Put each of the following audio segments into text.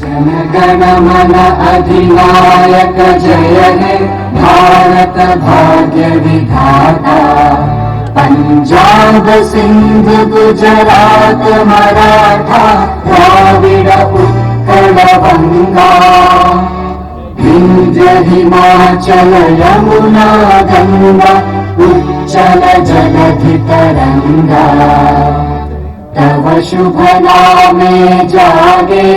जनगण मन अधिनायक जय हे भारत भाग्य विधाता। पंजाब सिंध गुजरात मराठा द्राविड़ उत्कल बंगा। विंध्य हिमाचल यमुना गंगा उच्चल जलधि तरंगा। तव शुभ नामे जागे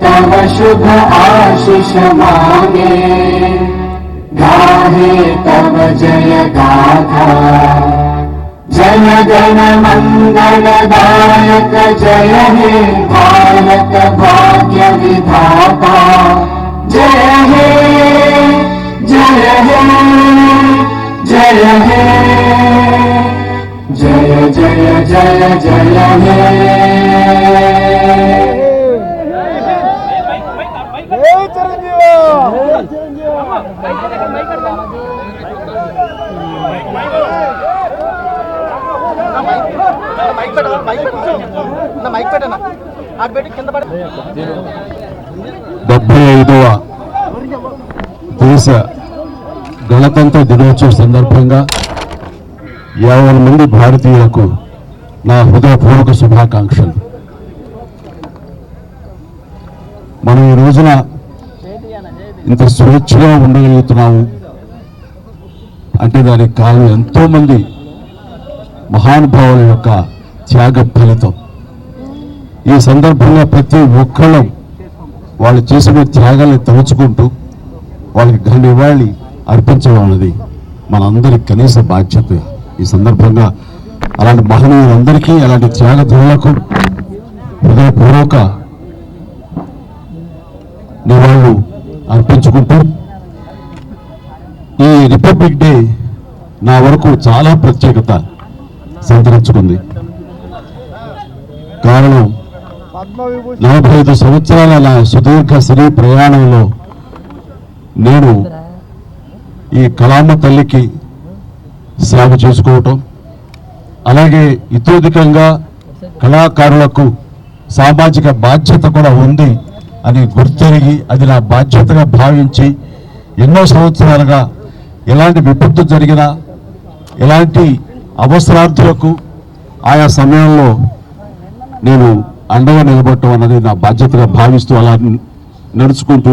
तव शुभ आशीष मांगे। गाहे तव जय गाथा जन गण मंगलदायक जय हे भारत भाग्य विधाता। जय हे जय हे जय हे जय जय जय जय हे। డెబ్బై 75వ దేశ గణతంత్ర దినోత్సవ సందర్భంగా 50 మంది భారతీయులకు నా హృదయపూర్వక శుభాకాంక్షలు. మనం ఈ రోజున ఇంత స్వేచ్ఛగా ఉండగలుగుతున్నాము అంటే దానికి కారణం ఎంతోమంది మహానుభావుల యొక్క త్యాగ ఫలితం. ఈ సందర్భంగా ప్రతి ఒక్కళ్ళం వాళ్ళు చేసిన త్యాగాలను తలుచుకుంటూ వాళ్ళకి ఘన నివాళి అర్పించడం అనేది మనందరి కనీస బాధ్యత. ఈ సందర్భంగా అలాంటి మహనీయులందరికీ అలాంటి త్యాగధనులకు హృదయపూర్వక నివాళులు అర్పించుకుంటూ ఈ రిపబ్లిక్ డే నా వరకు చాలా ప్రత్యేకత సంతరించుకుంది. కారణం 45 సంవత్సరాల నా సుదీర్ఘ సినీ ప్రయాణంలో నేను ఈ కళామ తల్లికి సేవ చేసుకోవటం, అలాగే ఇతోధికంగా కళాకారులకు సామాజిక బాధ్యత కూడా ఉంది అని గుర్తెరిగి అది నా బాధ్యతగా భావించి ఎన్నో సంవత్సరాలుగా ఎలాంటి విపత్తు జరిగినా ఎలాంటి అవసరార్థులకు ఆయా సమయంలో నేను అండగా నిలబడటం అన్నది నా బాధ్యతగా భావిస్తూ అలా నడుచుకుంటూ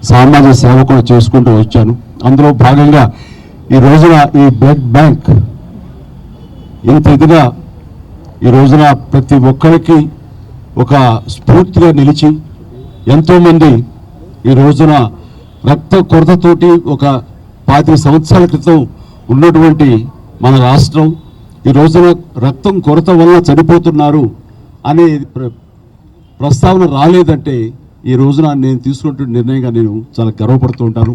సామాజిక సేవ కూడా చేసుకుంటూ వచ్చాను. అందులో భాగంగా ఈ రోజున ఈ బ్లడ్ బ్యాంక్ ఇంత ఇదిగా ఈ రోజున ప్రతి ఒక్కరికి ఒక స్ఫూర్తిగా నిలిచి ఎంతోమంది ఈ రోజున రక్త కొరతతోటి ఒక 25 సంవత్సరాల క్రితం ఉన్నటువంటి మన రాష్ట్రం ఈ రోజున రక్తం కొరత వల్ల చనిపోతున్నారు అనే ప్రస్తావన రాలేదంటే ఈ రోజున నేను తీసుకున్నటువంటి నిర్ణయంగా నేను చాలా గర్వపడుతూ ఉంటాను.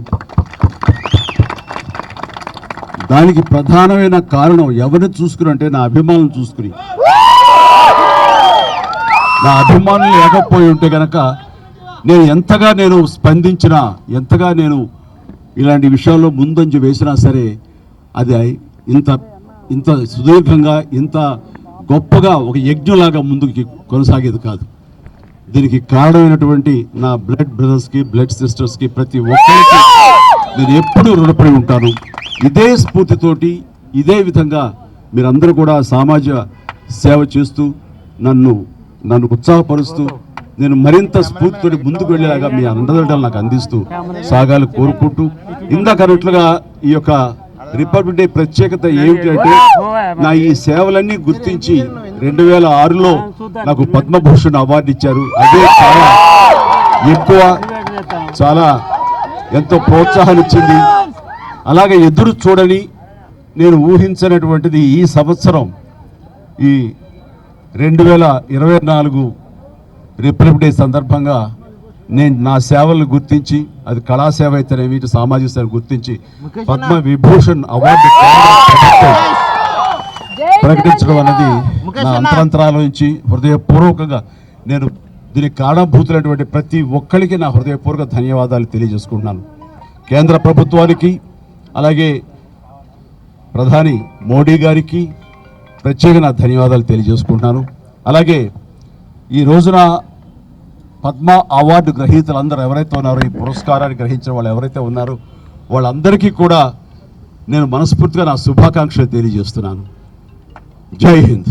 దానికి ప్రధానమైన కారణం ఎవరిని చూసుకుని అంటే నా అభిమానులను చూసుకుని. నా అభిమానులు లేకపోయి ఉంటే కనుక నేను ఎంతగా నేను స్పందించినా ఎంతగా నేను ఇలాంటి విషయాల్లో ముందంజ వేసినా సరే అది ఇంత ఇంత సుదీర్ఘంగా ఇంత గొప్పగా ఒక యజ్ఞంలాగా ముందుకి కొనసాగేది కాదు. దీనికి కారణమైనటువంటి నా బ్లడ్ బ్రదర్స్కి, బ్లడ్ సిస్టర్స్కి, ప్రతి ఒక్కరికి నేను ఎప్పుడూ రుణపడి ఉంటాను. ఇదే స్ఫూర్తితోటి ఇదే విధంగా మీరందరూ కూడా సామాజిక సేవ చేస్తూ నన్ను ఉత్సాహపరుస్తూ నేను మరింత స్ఫూర్తితోటి ముందుకు వెళ్ళేలాగా మీ అండదండలు నాకు అందిస్తూ సాగాలు కోరుకుంటూ, ఇందాక అన్నట్లుగా ఈ యొక్క రిపబ్లిక్ డే ప్రత్యేకత ఏమిటంటే నా ఈ సేవలన్నీ గుర్తించి 2006లో నాకు పద్మభూషణ్ అవార్డు ఇచ్చారు. అదే చాలా ఎక్కువ, చాలా ఎంతో ప్రోత్సాహాన్ని ఇచ్చింది. అలాగే ఎదురు చూడని నేను ఊహించినటువంటిది ఈ సంవత్సరం ఈ 2024 రిపబ్లిక్ డే సందర్భంగా నేను నా సేవలను గుర్తించి, అది కళాసేవ అయితేనేమి, సామాజిక సేవ గుర్తించి పద్మ విభూషణ్ అవార్డు ప్రకటించడం అనేది నా అంతరంతరాల నుంచి హృదయపూర్వకంగా నేను దీనికి కారణభూతులైనటువంటి ప్రతి ఒక్కరికి నా హృదయపూర్వక ధన్యవాదాలు తెలియజేసుకుంటున్నాను. కేంద్ర ప్రభుత్వానికి, అలాగే ప్రధాని మోడీ గారికి ప్రత్యేక నా ధన్యవాదాలు తెలియజేసుకుంటున్నాను. అలాగే ఈ రోజున పద్మ అవార్డు గ్రహీతలందరూ ఎవరైతే ఉన్నారో, ఈ పురస్కారాన్ని గ్రహించిన వాళ్ళు ఎవరైతే ఉన్నారో వాళ్ళందరికీ కూడా నేను మనస్ఫూర్తిగా నా శుభాకాంక్షలు తెలియజేస్తున్నాను. జై హింద్.